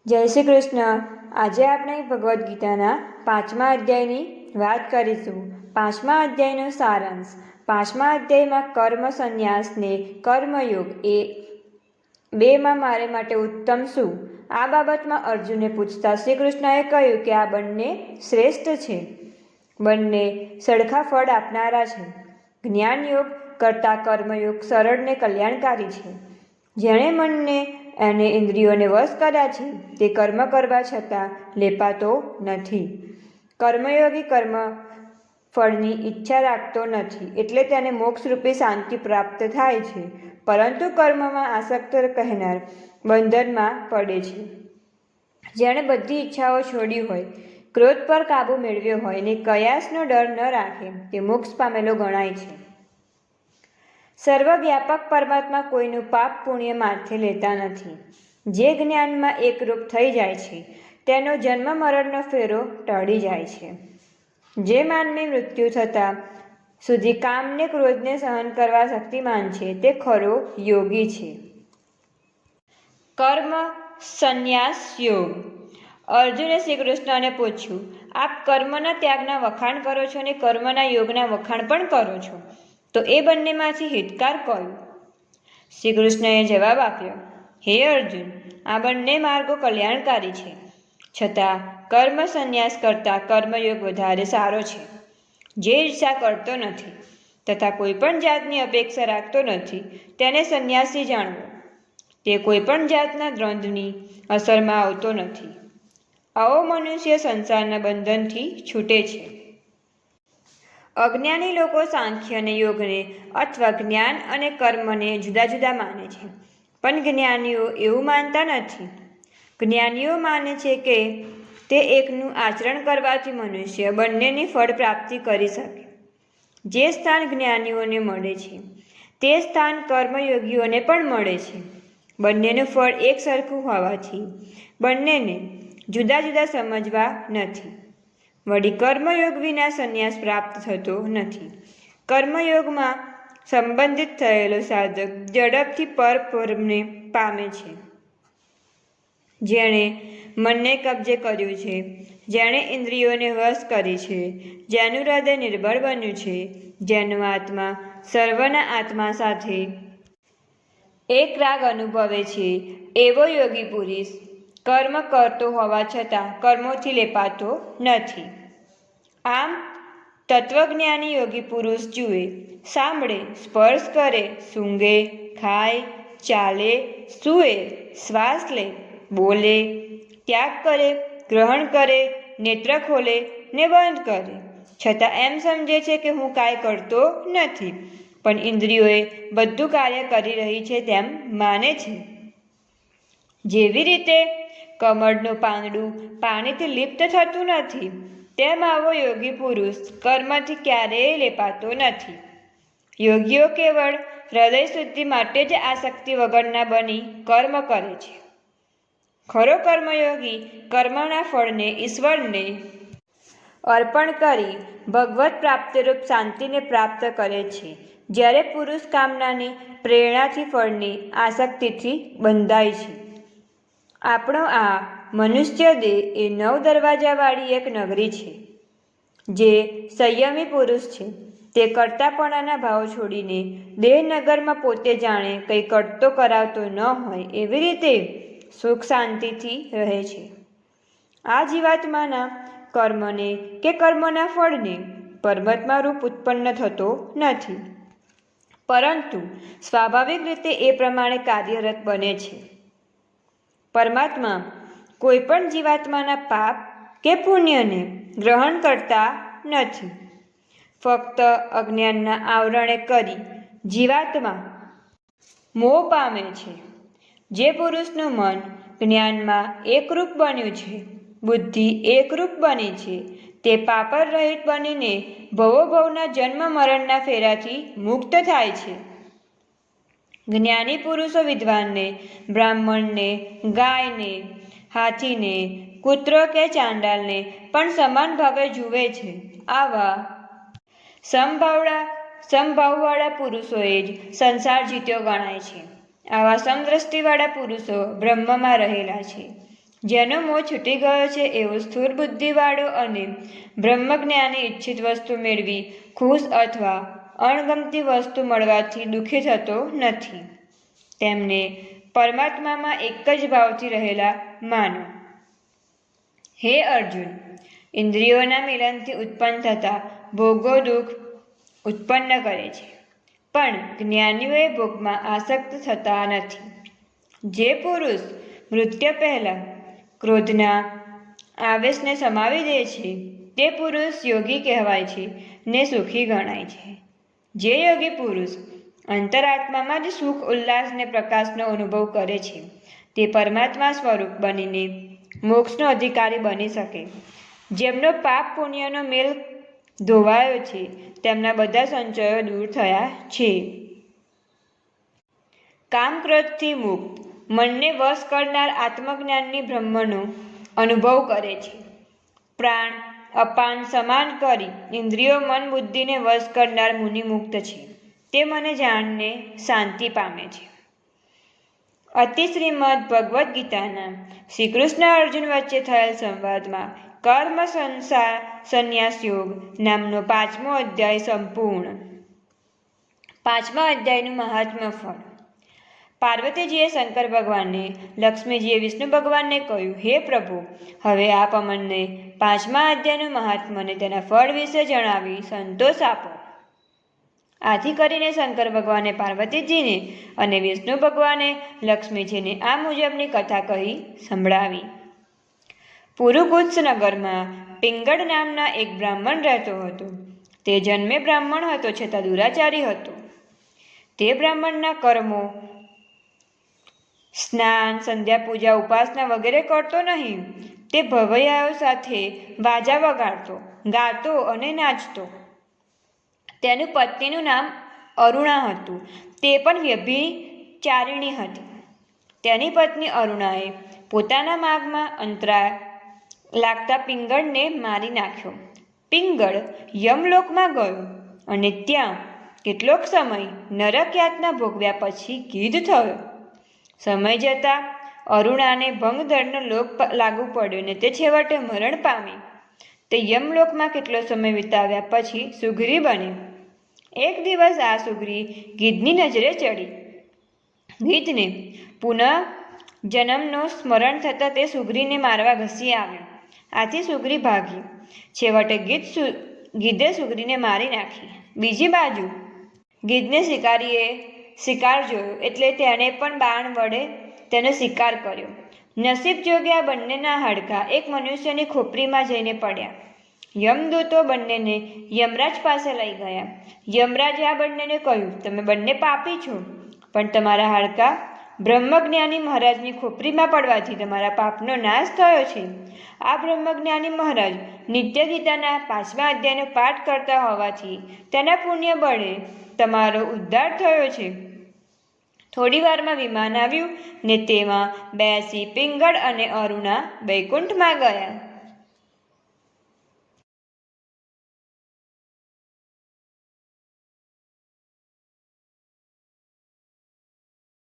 જય શ્રી કૃષ્ણ। આજે આપણે ભગવદ્ ગીતાના 5મા અધ્યાયની વાત કરીશું। 5મા અધ્યાયનો સારાંશ। 5મા અધ્યાયમાં કર્મ સંન્યાસને કર્મયોગ એ બેમાં મારે માટે ઉત્તમ શું? આ બાબતમાં અર્જુને પૂછતા શ્રી કૃષ્ણએ કહ્યું કે આ બંને શ્રેષ્ઠ છે, બંને સરખા ફળ આપનારા છે। જ્ઞાનયોગ કરતાં કર્મયોગ સરળ ને કલ્યાણકારી છે। જેણે મનને અને ઇન્દ્રિયોને વશ કર્યા છે તે કર્મ કરવા છતાં લેપાતો નથી। કર્મયોગી કર્મ ફળની ઈચ્છા રાખતો નથી, એટલે તેને મોક્ષરૂપી શાંતિ પ્રાપ્ત થાય છે, પરંતુ કર્મમાં આસક્ત કહેનાર બંધનમાં પડે છે। જેણે બધી ઈચ્છાઓ છોડી હોય, ક્રોધ પર કાબૂ મેળવ્યો હોય ને કયાસનો ડર ન રાખે તે મોક્ષ પામેલો ગણાય છે। સર્વવ્યાપક પરમાત્મા કોઈનું પાપ પુણ્ય માથે લેતા નથી। જે જ્ઞાનમાં એકરૂપ થઈ જાય છે તેનો જન્મ મરણનો ફેરો ટળી જાય છે। જે માનવી મૃત્યુ થતાં સુધી કામને ક્રોધને સહન કરવા શક્તિમાન છે તે ખરો યોગી છે। કર્મ સંન્યાસ યોગ। અર્જુને શ્રી કૃષ્ણને પૂછ્યું, આપ કર્મના ત્યાગના વખાણ કરો છો ને કર્મના યોગના વખાણ પણ કરો છો, તો એ બંનેમાંથી હિતકાર કયું? શ્રી કૃષ્ણએ જવાબ આપ્યો, હે અર્જુન, આ બંને માર્ગો કલ્યાણકારી છે, છતાં કર્મ સંન્યાસ કરતાં કર્મયોગ વધારે સારો છે। જે ઈર્ષા કરતો નથી તથા કોઈ પણ જાતની અપેક્ષા રાખતો નથી તેને સંન્યાસી જાણવો। તે કોઈ પણ જાતના દ્વંદ્વની અસરમાં આવતો નથી। આવો મનુષ્ય સંસારના બંધનથી છૂટે છે। અજ્ઞાની લોકો સાંખ્ય અને યોગને અથવા જ્ઞાન અને કર્મને જુદા જુદા માને છે, પણ જ્ઞાનીઓ એવું માનતા નથી। જ્ઞાનીઓ માને છે કે તે એકનું આચરણ કરવાથી મનુષ્ય બંનેની ફળ પ્રાપ્તિ કરી શકે। જે સ્થાન જ્ઞાનીઓને મળે છે તે સ્થાન કર્મયોગીઓને પણ મળે છે। બંનેનું ફળ એક સરખું હોવાથી બંનેને જુદા જુદા સમજવા નથી। વળી કર્મયોગ વિના સંન્યાસ પ્રાપ્ત થતો નથી। કર્મયોગમાં સંબંધિત થયેલો સાધક ઝડપથી પરબ્રહ્મને પામે છે। જેણે મનને કબજે કર્યું છે, જેણે ઇન્દ્રિયોને વશ કરી છે, જેનું હૃદય નિર્બળ બન્યું છે, જેનો આત્મા સર્વના આત્મા સાથે એક રાગ અનુભવે છે, એવો યોગી પુરુષ કર્મ કરતો હોવા છતાં કર્મોથી લેપાતો નથી। આમ તત્વજ્ઞાની યોગી પુરુષ જુએ, સાંભળે, સ્પર્શ કરે, સૂંઘે, ખાય, ચાલે, સૂવે, શ્વાસ લે, બોલે, ત્યાગ કરે, ગ્રહણ કરે, નેત્ર ખોલે ને બંધ કરે, છતાં એમ સમજે છે કે હું કાંઈ કરતો નથી, પણ ઇન્દ્રિયોએ બધું કાર્ય કરી રહી છે તેમ માને છે। જેવી રીતે કમળનું પાંદડું પાણીથી લિપ્ત થતું નથી, તેમ આવો યોગી પુરુષ કર્મથી ક્યારેય લેપાતો નથી। યોગીઓ કેવળ હૃદય શુદ્ધિ માટે જ આસક્તિ વગરના બની કર્મ કરે છે। ખરો કર્મયોગી કર્મના ફળને ઈશ્વરને અર્પણ કરી ભગવત પ્રાપ્તિરૂપ શાંતિને પ્રાપ્ત કરે છે। જ્યારે પુરુષ કામનાની પ્રેરણાથી ફળની આસક્તિથી બંધાય છે। આપણો આ મનુષ્ય દેહ એ 9 દરવાજાવાળી એક નગરી છે। જે સંયમી પુરુષ છે તે કરતાપણાના ભાવ છોડીને દેહનગરમાં પોતે જાણે કંઈ કરતો કરાવતો ન હોય એવી રીતે સુખ શાંતિથી રહે છે। આ જીવાત્માના કર્મને કે કર્મના ફળને પરમાત્મા રૂપ ઉત્પન્ન થતો નથી, પરંતુ સ્વાભાવિક રીતે એ પ્રમાણે કાર્યરત બને છે। પરમાત્મા કોઈ પણ જીવાત્માના પાપ કે પુણ્યને ગ્રહણ કરતા નથી। ફક્ત અજ્ઞાનના આવરણે કરી જીવાત્મા મોહ પામે છે। જે પુરુષનું મન જ્ઞાનમાં એકરૂપ બન્યું છે, બુદ્ધિ એકરૂપ બની છે, તે પાપર રહિત બનીને ભવોભવના જન્મ મરણના ફેરાથી મુક્ત થાય છે। જ્ઞાની પુરુષો વિદ્વાનને, બ્રાહ્મણને, ગાયને, હાથીને, કૂતરો કે ચાંડાલને પણ સમાન ભાવે જુએ છે। આવા સમભાવવાળા પુરુષોએ જ સંસાર જીત્યો ગણાય છે। આવા સમદ્રષ્ટિવાળા પુરુષો બ્રહ્મમાં રહેલા છે। જેનો મોહ છૂટી ગયો છે એવો સ્થૂળ બુદ્ધિવાળો અને બ્રહ્મજ્ઞાની ઈચ્છિત વસ્તુ મેળવી ખુશ અથવા અણગમતી વસ્તુ મળવાથી દુઃખી થતો નથી. તેમને પરમાત્મામાં એક જ ભાવથી રહેલા માનો. હે અર્જુન, ઇન્દ્રિયોના મિલનથી ઉત્પન્ન થતા ભોગો દુઃખ ઉત્પન્ન કરે છે, પણ જ્ઞાનીઓએ ભોગમાં આસક્ત થતા નથી. જે પુરુષ મૃત્યુ પહેલાં ક્રોધના આવેશને સમાવી દે છે તે પુરુષ યોગી કહેવાય છે ને સુખી ગણાય છે. જે યોગી પુરુષ અંતરાત્મામાં જ સુખ ઉલ્લાસ ને પ્રકાશનો અનુભવ કરે છે તે પરમાત્મા સ્વરૂપ બનીને મોક્ષનો અધિકારી બની શકે. જેમનો પાપ પુણ્યનો મેલ ધોવાયો છે તેમના બધા સંચયો દૂર થયા છે. કામ ક્રોધથી મુક્ત મનને વશ કરનાર આત્મજ્ઞાનની બ્રહ્મનો અનુભવ કરે છે. પ્રાણ અપાન સમાન કરી ઇન્દ્રિયો મન બુદ્ધિને વશ કરનાર મુનિ મુક્ત છે. તે મને જાણને શાંતિ પામે છે. અતિ શ્રીમદ ભગવદ્ ગીતાના શ્રી કૃષ્ણ અર્જુન વચ્ચે થયેલ સંવાદમાં કર્મ સંન્યાસ યોગ નામનો 5મો અધ્યાય સંપૂર્ણ. 5મા અધ્યાયનું મહાત્મ્ય ફળ. પાર્વતીજીએ શંકર ભગવાનને, લક્ષ્મીજીએ વિષ્ણુ ભગવાનને કહ્યું, હે પ્રભુ, હવે આપ અમને 5મા અધ્યાયનું મહાત્મ્ય અને તેના ફળ વિશે જણાવી સંતોષ આપો. આથી કરીને શંકર ભગવાને પાર્વતીજીને અને વિષ્ણુ ભગવાને લક્ષ્મીજીને આ મુજબની કથા કહી સંભળાવી. પુરુકુત્સ નગરમાં પિંગળ નામના એક બ્રાહ્મણ રહેતો હતો. તે જન્મે બ્રાહ્મણ હતો છતાં દુરાચારી હતો. તે બ્રાહ્મણના કર્મો સ્નાન, સંધ્યા પૂજા, ઉપાસના વગેરે કરતો નહીં. તે ભવૈયાઓ સાથે વાજા વગાડતો, ગાતો અને નાચતો. તેની પત્નીનું નામ અરુણા હતું. તે પણ વ્યભિચારિણી હતી. તેની પત્ની અરુણાએ પોતાના માર્ગમાં અંતરાય લાગતા પિંગળને મારી નાખ્યો. પિંગળ યમલોકમાં ગયો અને ત્યાં કેટલોક સમય નરક યાતના ભોગવ્યા પછી ગીધ થયો. સમય જતાં અરુણાને ભંગધરનો લોક લાગુ પડ્યો ને તે છેવટે મરણ પામી. તે યમલોકમાં કેટલો સમય વિતાવ્યા પછી સુગ્રી બની. એક દિવસ આ સુગ્રી ગીધની નજરે ચડી. ગીધને પુનઃ જન્મનો સ્મરણ થતાં તે સુગ્રીને મારવા ઘસી આવ્યો. આથી સુગ્રી ભાગી. છેવટે ગીધે સુગ્રીને મારી નાખી. બીજી બાજુ ગીધને શિકારીએ શિકાર જોયો એટલે તેણે પણ બાણ વડે તેનો શિકાર કર્યો. નસીબ જોગે આ બંનેના હાડકાં એક મનુષ્યની ખોપરીમાં જઈને પડ્યા. યમદૂતો બંનેને યમરાજ પાસે લઈ ગયા. યમરાજે આ બંનેને કહ્યું, તમે બંને પાપી છો, પણ તમારા હાડકાં બ્રહ્મજ્ઞાની મહારાજની ખોપરીમાં પડવાથી તમારા પાપનો નાશ થયો છે. આ બ્રહ્મજ્ઞાની મહારાજ નિત્ય ગીતાના 5મા અધ્યાયનો પાઠ કરતા હોવાથી તેના પુણ્ય બળે તમારો ઉદ્ધાર થયો છે. થોડી વારમાં વિમાન આવ્યું ને તેમાં બેસી પિંગળ અને અરુણા વૈકુંઠમાં ગયા.